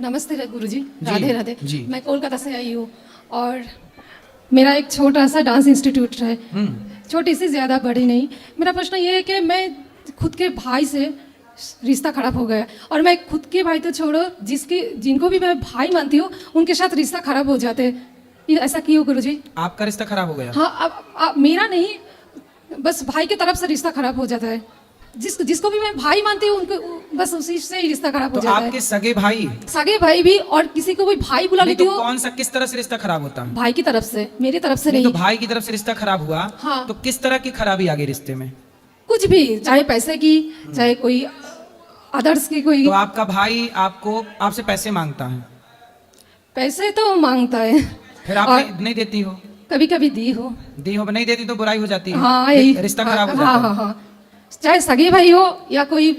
नमस्ते गुरुजी, राधे राधे जी। मैं कोलकाता से आई हूँ और मेरा एक छोटा सा डांस इंस्टीट्यूट है, छोटी सी, ज़्यादा बड़ी नहीं। मेरा प्रश्न ये है कि मैं खुद के भाई से रिश्ता खराब हो गया और मैं खुद के भाई तो छोड़ो, जिनको भी मैं भाई मानती हूँ उनके साथ रिश्ता खराब हो जाते हैं। ये ऐसा क्यों गुरुजी? आपका रिश्ता खराब हो गया? हाँ, अब मेरा नहीं, बस भाई की तरफ से रिश्ता खराब हो जाता है। जिसको भी मैं भाई मानती हूँ उनको बस उसी से ही रिश्ता खराब हो तो जाता है। आपके सगे भाई भी और किसी को भी भाई बुला नहीं लेती तो हूँ। कौन सा, किस तरह से रिश्ता खराब होता है? भाई की तरफ से, मेरी तरफ से नहीं नहीं। तो भाई की तरफ से रिश्ता खराब हुआ। हाँ। तो किस तरह की खराबी आ गई रिश्ते में? कुछ भी, चाहे पैसे की, चाहे कोई अदर्स की कोई। तो आपका भाई आपसे पैसे मांगता है? पैसे तो मांगता है, फिर आप नहीं देती हो? कभी कभी दी हो। नहीं देती तो बुराई हो जाती है। हाँ, यही रिश्ता खराब हो जाता हाँ, है। हाँ, हाँ। चाहे सगे भाई हो या कोई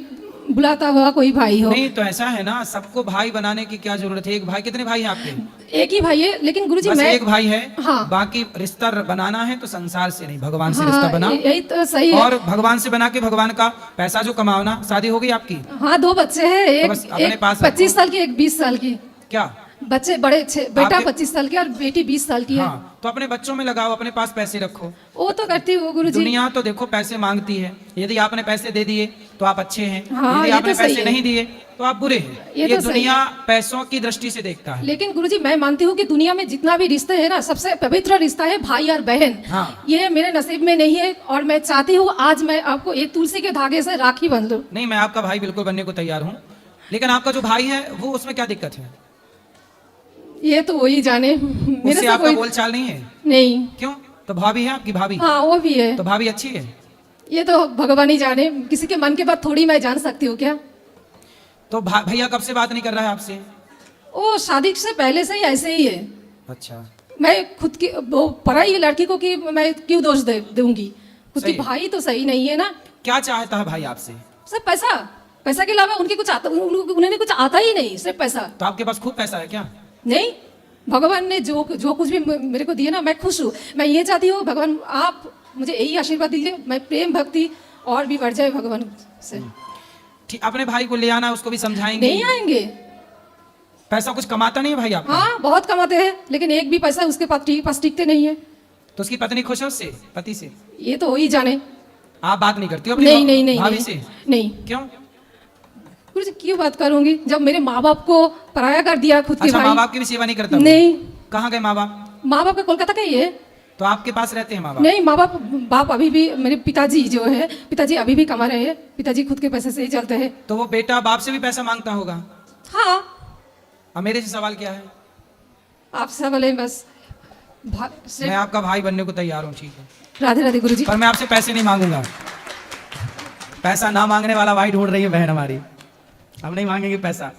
बुलाता हुआ कोई भाई हो। नहीं तो ऐसा है ना, सबको भाई बनाने की क्या जरूरत है? एक भाई, कितने भाई हैं आपके? एक ही भाई है, लेकिन गुरुजी बस मैं एक भाई है। हाँ। बाकी रिश्ता बनाना है तो संसार से नहीं, भगवान से हाँ, रिश्ता बना। यही तो सही है। और भगवान से बना के भगवान का पैसा जो कमाओ ना। शादी हो गई आपकी? हाँ, 2 बच्चे हैं, एक 25 साल की, एक 20 साल की। क्या बच्चे बड़े, बेटा 25 साल की और बेटी 20 साल की है। हाँ, तो अपने बच्चों में लगाओ, अपने पास पैसे रखो। वो तो करती हूँ गुरुजी। दुनिया तो देखो पैसे मांगती है। यदि आपने पैसे दे दिए तो आप अच्छे हैं। हाँ, यदि ये आपने तो सही पैसे है। नहीं दिए तो आप बुरे हैं। ये ये तो सही दुनिया है। पैसों की दृष्टि से देखता है। लेकिन गुरुजी मैं मानती हूँ कि दुनिया में जितना भी रिश्ते है ना, सबसे पवित्र रिश्ता है भाई और बहन। हाँ। ये मेरे नसीब में नहीं है और मैं चाहती हूँ आज मैं आपको एक तुलसी के धागे से राखी बंध दूं। नहीं, मैं आपका भाई बिल्कुल बनने को तैयार हूँ, लेकिन आपका जो भाई है वो, उसमें क्या दिक्कत है? ये तो वही जाने, मेरे उससे से आपका कोई बोलचाल नहीं है? नहीं। क्यों? तो भाभी है आपकी? भाभी हाँ, वो भी है। तो भाभी अच्छी है? ये तो भगवान ही जाने, किसी के मन के बात थोड़ी मैं जान सकती हूँ क्या? तो भैया कब से बात नहीं कर रहा है आपसे? वो शादी से पहले से ही ऐसे ही है। अच्छा। मैं खुद की वो पराई लड़की को कि मैं क्यों दोष दूंगी? खुद की सही। भाई तो सही नहीं है ना। क्या चाहता है भाई आपसे? सिर्फ पैसा, पैसा के अलावा उनके कुछ आता, उन्हें कुछ आता ही नहीं, सिर्फ पैसा। तो आपके पास खूब पैसा है क्या? नहीं, भगवान ने जो कुछ भी मेरे को दिया ना, मैं खुश हूँ। मैं ये चाहती हूँ भगवान आप मुझे यही आशीर्वाद दीजिए, मैं प्रेम भक्ति और भी बढ़ जाए भगवान से। ठीक, अपने भाई को ले आना, उसको भी समझाएंगे। नहीं आएंगे। पैसा कुछ कमाता नहीं है भाई आपका? हाँ, बहुत कमाते हैं, लेकिन एक भी पैसा उसके पास टिकते नहीं है। तो उसकी पत्नी खुश है उससे, पति से? ये तो वही जाने। आप बात नहीं करती हो अपनी नहीं नहीं नहीं भाभी नहीं, से? नहीं। क्यों? गुरुजी क्यों बात करूंगी जब मेरे माँ बाप को पराया कर दिया खुद के अच्छा, भाई। माँ बाप की भी सेवा नहीं करता वो? नहीं। कहाँ गए माँ बाप? माँ बाप का कोलकाता का ही है। तो आपके पास रहते हैं माँ बाप? नहीं, माँ बाप अभी भी, मेरे पिताजी जो है, पिताजी अभी भी कमा रहे हैं। पिताजी खुद के पैसे से ही चलते हैं। तो वो बेटा बाप से भी पैसा मांगता होगा? हाँ। अब मेरे से सवाल क्या है? आपसे बोले बस मैं आपका भाई बनने को तैयार हूँ, ठीक है? राधे राधे गुरुजी। पर मैं आपसे पैसे नहीं मांगूंगा। पैसा ना मांगने वाला भाई ढूंढ रही है बहन हमारी। हम नहीं मांगेंगे पैसा।